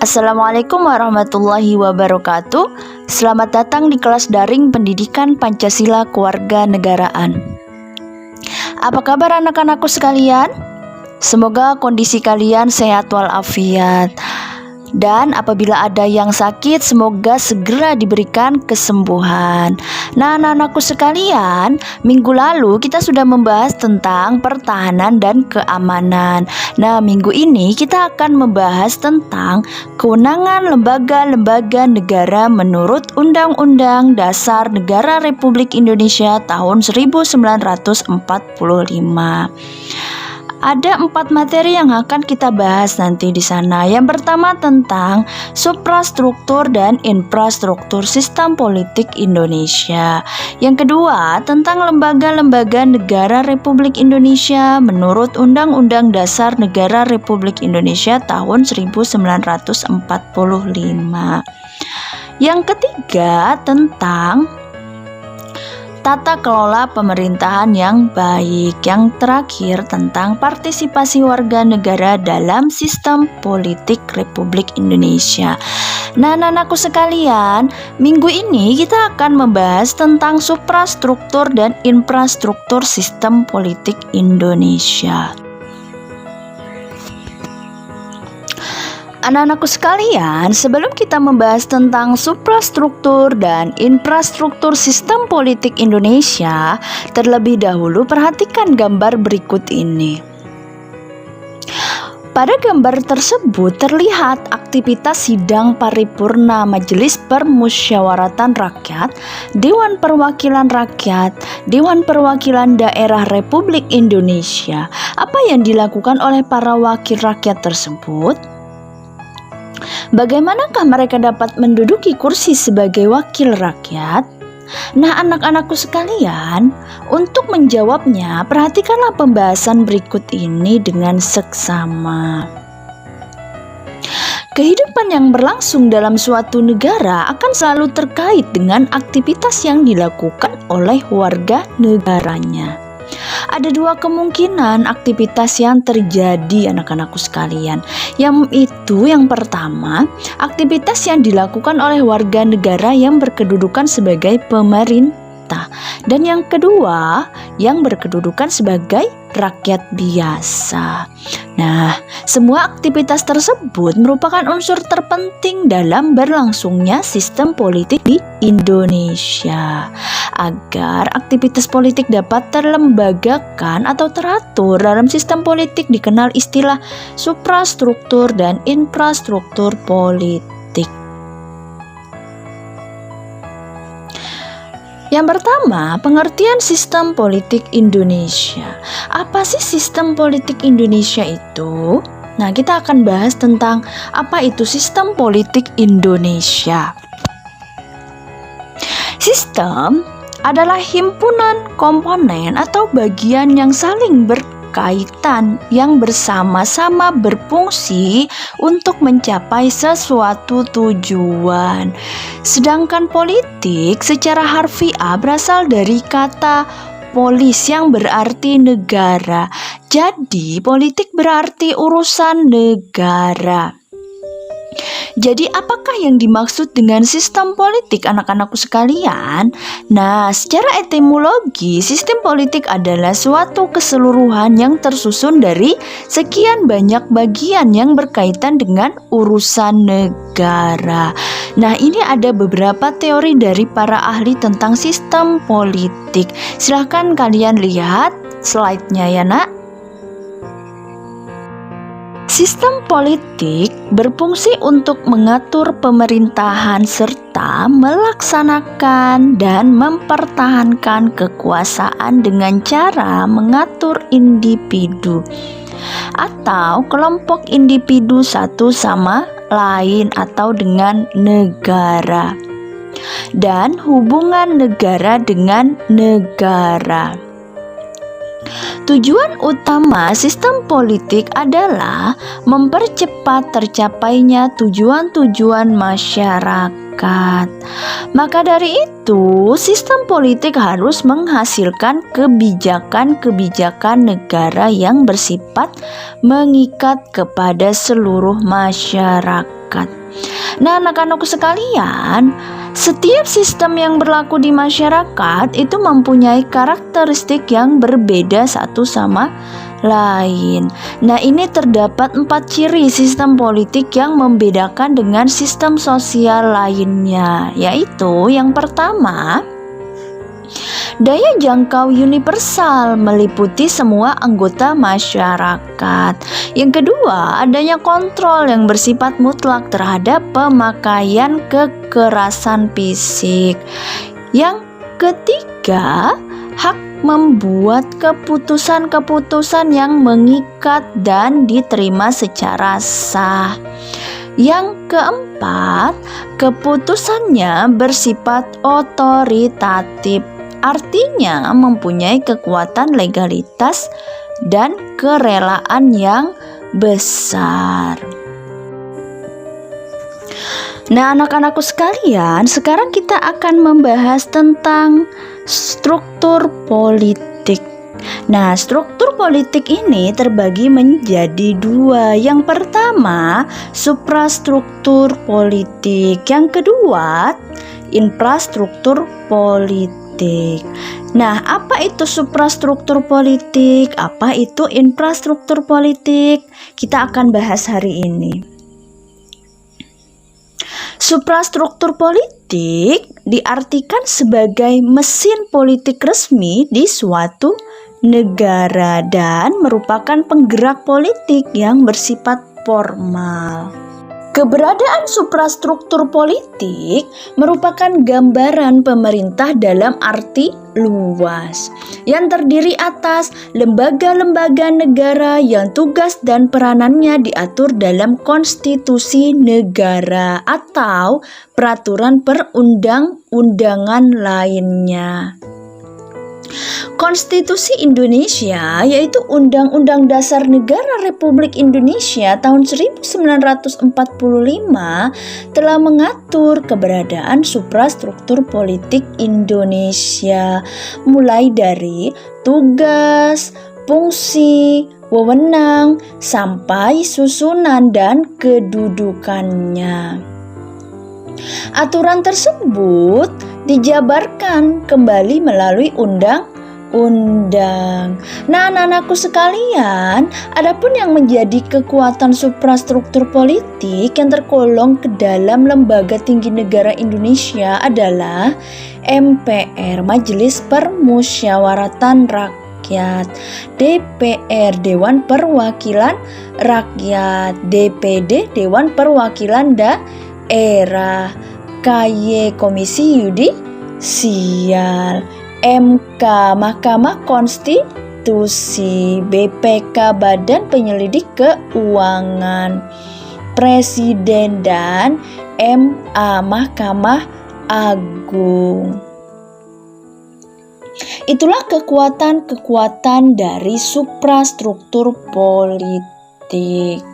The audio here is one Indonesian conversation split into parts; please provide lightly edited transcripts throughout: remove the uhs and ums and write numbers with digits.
Assalamualaikum warahmatullahi wabarakatuh. Selamat datang di kelas daring Pendidikan Pancasila Kewarganegaraan. Apa kabar anak-anakku sekalian? Semoga kondisi kalian sehat walafiat. Dan apabila ada yang sakit, semoga segera diberikan kesembuhan. Nah, anak-anakku sekalian, minggu lalu kita sudah membahas tentang pertahanan dan keamanan. Nah, minggu ini kita akan membahas tentang kewenangan lembaga-lembaga negara menurut Undang-Undang Dasar Negara Republik Indonesia tahun 1945. Ada 4 materi yang akan kita bahas nanti di sana. Yang pertama tentang suprastruktur dan infrastruktur sistem politik Indonesia. Yang kedua tentang lembaga-lembaga negara Republik Indonesia menurut Undang-Undang Dasar Negara Republik Indonesia tahun 1945. Yang ketiga tentang tata kelola pemerintahan yang baik. Yang terakhir tentang partisipasi warga negara dalam sistem politik Republik Indonesia. Nah, anak-anakku sekalian, minggu ini kita akan membahas tentang suprastruktur dan infrastruktur sistem politik Indonesia. Anak-anakku sekalian, sebelum kita membahas tentang suprastruktur dan infrastruktur sistem politik Indonesia, terlebih dahulu perhatikan gambar berikut ini. Pada gambar tersebut terlihat aktivitas sidang paripurna Majelis Permusyawaratan Rakyat, Dewan Perwakilan Rakyat, Dewan Perwakilan Daerah Republik Indonesia. Apa yang dilakukan oleh para wakil rakyat tersebut? Bagaimanakah mereka dapat menduduki kursi sebagai wakil rakyat? Nah, anak-anakku sekalian, untuk menjawabnya, perhatikanlah pembahasan berikut ini dengan seksama. Kehidupan yang berlangsung dalam suatu negara akan selalu terkait dengan aktivitas yang dilakukan oleh warga negaranya. Ada 2 kemungkinan aktivitas yang terjadi anak-anakku sekalian. Yang pertama, aktivitas yang dilakukan oleh warga negara yang berkedudukan sebagai pemerintah. Dan yang kedua, yang berkedudukan sebagai rakyat biasa. Nah, semua aktivitas tersebut merupakan unsur terpenting dalam berlangsungnya sistem politik di Indonesia. Agar aktivitas politik dapat terlembagakan atau teratur dalam sistem politik dikenal istilah suprastruktur dan infrastruktur politik. Yang pertama, pengertian sistem politik Indonesia. Apa sih sistem politik Indonesia itu? Nah, kita akan bahas tentang apa itu sistem politik Indonesia. Sistem adalah himpunan komponen atau bagian yang saling berkaitan yang bersama-sama berfungsi untuk mencapai sesuatu tujuan. Sedangkan politik secara harfiah berasal dari kata polis yang berarti negara. Jadi politik berarti urusan negara. Jadi apakah yang dimaksud dengan sistem politik anak-anakku sekalian? Nah, secara etimologi, sistem politik adalah suatu keseluruhan yang tersusun dari sekian banyak bagian yang berkaitan dengan urusan negara. Nah, ini ada beberapa teori dari para ahli tentang sistem politik. Silahkan kalian lihat slide-nya ya nak. Sistem politik berfungsi untuk mengatur pemerintahan serta melaksanakan dan mempertahankan kekuasaan dengan cara mengatur individu atau kelompok individu satu sama lain atau dengan negara dan hubungan negara dengan negara. Tujuan utama sistem politik adalah mempercepat tercapainya tujuan-tujuan masyarakat. Maka dari itu, sistem politik harus menghasilkan kebijakan-kebijakan negara yang bersifat mengikat kepada seluruh masyarakat. masyarakat. Nah, anak-anakku sekalian, setiap sistem yang berlaku di masyarakat itu mempunyai karakteristik yang berbeda satu sama lain. Nah, ini terdapat 4 ciri sistem politik yang membedakan dengan sistem sosial lainnya, yaitu yang pertama, daya jangkau universal meliputi semua anggota masyarakat. Yang kedua, adanya kontrol yang bersifat mutlak terhadap pemakaian kekerasan fisik. Yang ketiga, hak membuat keputusan-keputusan yang mengikat dan diterima secara sah. Yang keempat, keputusannya bersifat otoritatif. Artinya mempunyai kekuatan legalitas dan kerelaan yang besar. Nah, anak-anakku sekalian, sekarang kita akan membahas tentang struktur politik. Nah, struktur politik ini terbagi menjadi 2. Yang pertama, suprastruktur politik. Yang kedua, infrastruktur politik. Nah, apa itu suprastruktur politik? Apa itu infrastruktur politik? Kita akan bahas hari ini. Suprastruktur politik diartikan sebagai mesin politik resmi di suatu negara dan merupakan penggerak politik yang bersifat formal. Keberadaan suprastruktur politik merupakan gambaran pemerintah dalam arti luas yang terdiri atas lembaga-lembaga negara yang tugas dan peranannya diatur dalam konstitusi negara atau peraturan perundang-undangan lainnya. Konstitusi Indonesia, yaitu Undang-Undang Dasar Negara Republik Indonesia tahun 1945, telah mengatur keberadaan suprastruktur politik Indonesia, mulai dari tugas, fungsi, wewenang, sampai susunan dan kedudukannya. Aturan tersebut dijabarkan kembali melalui undang-undang. Nah, anak-anakku sekalian, adapun yang menjadi kekuatan suprastruktur politik yang tergolong ke dalam Lembaga Tinggi Negara Indonesia adalah MPR, Majelis Permusyawaratan Rakyat, DPR, Dewan Perwakilan Rakyat, DPD, Dewan Perwakilan Daerah, KY, Komisi Yudisial, MK, Mahkamah Konstitusi, BPK, Badan Penyelidik Keuangan, Presiden, dan MA, Mahkamah Agung. Itulah kekuatan-kekuatan dari suprastruktur politik.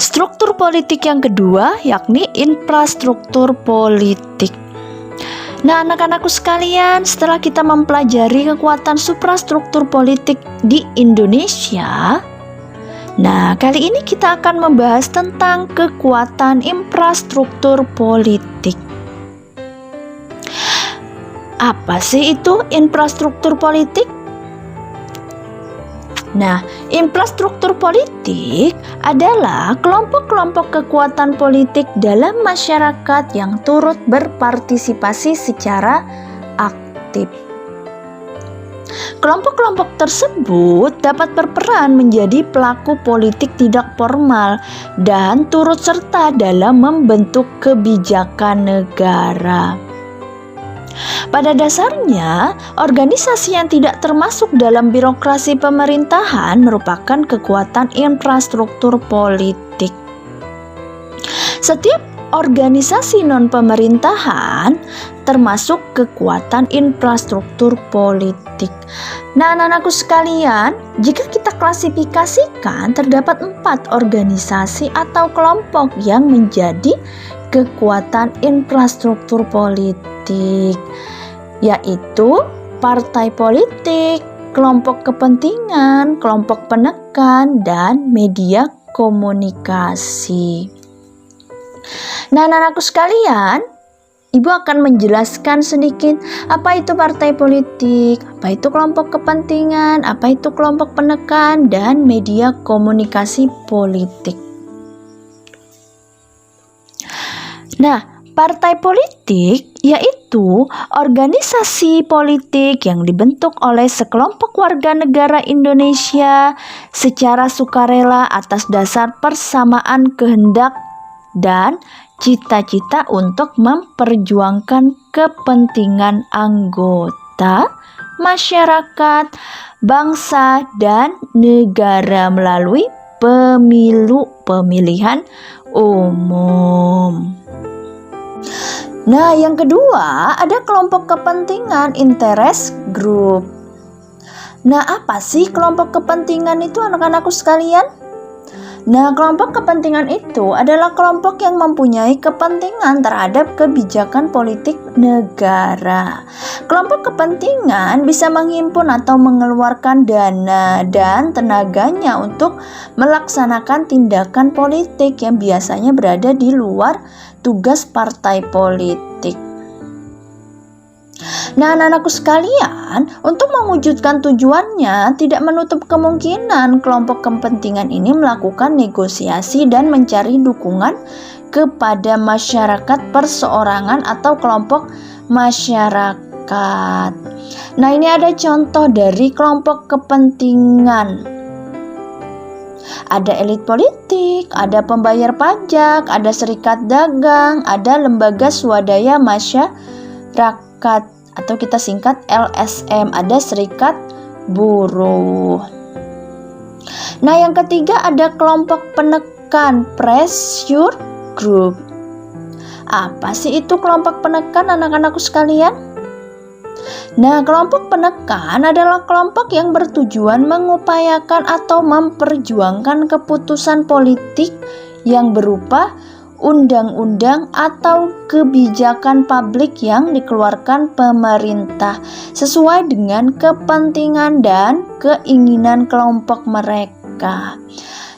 Struktur politik yang kedua yakni infrastruktur politik. Nah, anak-anakku sekalian, setelah kita mempelajari kekuatan suprastruktur politik di Indonesia, nah, kali ini kita akan membahas tentang kekuatan infrastruktur politik. Apa sih itu infrastruktur politik? Nah, infrastruktur politik adalah kelompok-kelompok kekuatan politik dalam masyarakat yang turut berpartisipasi secara aktif. Kelompok-kelompok tersebut dapat berperan menjadi pelaku politik tidak formal dan turut serta dalam membentuk kebijakan negara. Pada dasarnya, organisasi yang tidak termasuk dalam birokrasi pemerintahan merupakan kekuatan infrastruktur politik. Setiap organisasi non-pemerintahan termasuk kekuatan infrastruktur politik. Nah, anak-anakku sekalian, jika kita klasifikasikan, terdapat 4 organisasi atau kelompok yang menjadi kekuatan infrastruktur politik, yaitu partai politik, kelompok kepentingan, kelompok penekan, dan media komunikasi. Nah, anak-anakku sekalian, Ibu akan menjelaskan sedikit apa itu partai politik, apa itu kelompok kepentingan, apa itu kelompok penekan, dan media komunikasi politik. Nah, partai politik yaitu organisasi politik yang dibentuk oleh sekelompok warga negara Indonesia secara sukarela atas dasar persamaan kehendak dan cita-cita untuk memperjuangkan kepentingan anggota, masyarakat, bangsa, dan negara melalui pemilihan umum. Nah, yang kedua ada kelompok kepentingan, interest group. Nah, apa sih kelompok kepentingan itu anak-anakku sekalian? Nah, kelompok kepentingan itu adalah kelompok yang mempunyai kepentingan terhadap kebijakan politik negara. Kelompok kepentingan bisa menghimpun atau mengeluarkan dana dan tenaganya untuk melaksanakan tindakan politik yang biasanya berada di luar tugas partai politik. Nah, anak-anakku sekalian, untuk mewujudkan tujuannya tidak menutup kemungkinan kelompok kepentingan ini melakukan negosiasi dan mencari dukungan kepada masyarakat perseorangan atau kelompok masyarakat. Nah, ini ada contoh dari kelompok kepentingan. Ada elit politik, ada pembayar pajak, ada serikat dagang, ada lembaga swadaya masyarakat atau kita singkat LSM, ada serikat buruh. Nah, yang ketiga ada kelompok penekan, pressure group. Apa sih itu kelompok penekan anak-anakku sekalian? Nah, kelompok penekan adalah kelompok yang bertujuan mengupayakan atau memperjuangkan keputusan politik yang berupa undang-undang atau kebijakan publik yang dikeluarkan pemerintah sesuai dengan kepentingan dan keinginan kelompok mereka.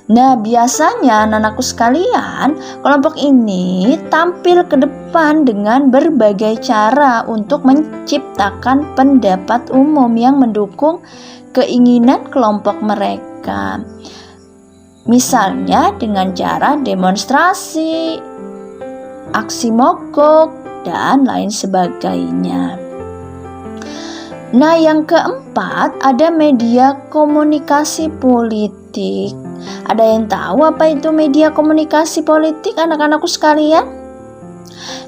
Nah, biasanya anak-anakku sekalian, kelompok ini tampil ke depan dengan berbagai cara untuk menciptakan pendapat umum yang mendukung keinginan kelompok mereka. Misalnya dengan cara demonstrasi, aksi mogok, dan lain sebagainya. Nah, yang keempat ada media komunikasi politik. Ada yang tahu apa itu media komunikasi politik anak-anakku sekalian?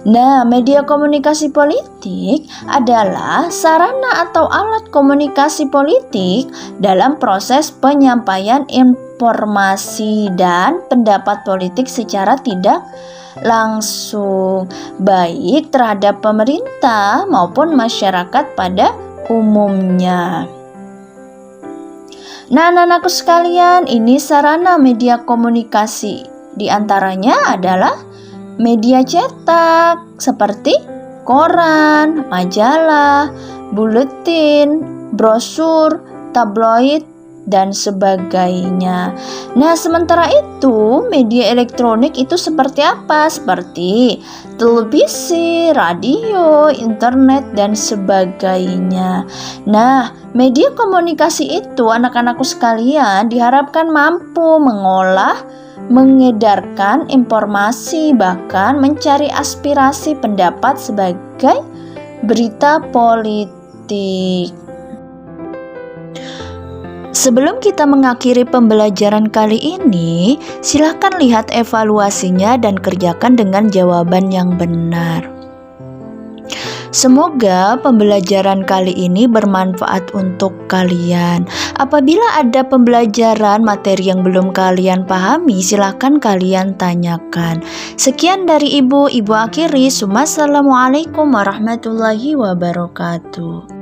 Nah, media komunikasi politik adalah sarana atau alat komunikasi politik dalam proses penyampaian informasi dan pendapat politik secara tidak langsung, baik terhadap pemerintah maupun masyarakat pada umumnya. Nah, anak-anakku sekalian, ini sarana media komunikasi. Di antaranya adalah media cetak seperti koran, majalah, buletin, brosur, tabloid, dan sebagainya. Nah, sementara itu media elektronik itu seperti apa? Seperti televisi, radio, internet, dan sebagainya. Nah, media komunikasi itu anak-anakku sekalian diharapkan mampu mengolah, mengedarkan informasi, bahkan mencari aspirasi pendapat sebagai berita politik. Sebelum kita mengakhiri pembelajaran kali ini, silahkan lihat evaluasinya dan kerjakan dengan jawaban yang benar. Semoga pembelajaran kali ini bermanfaat untuk kalian. Apabila ada pembelajaran materi yang belum kalian pahami, silahkan kalian tanyakan. Sekian dari Ibu akhiri. Wassalamualaikum warahmatullahi wabarakatuh.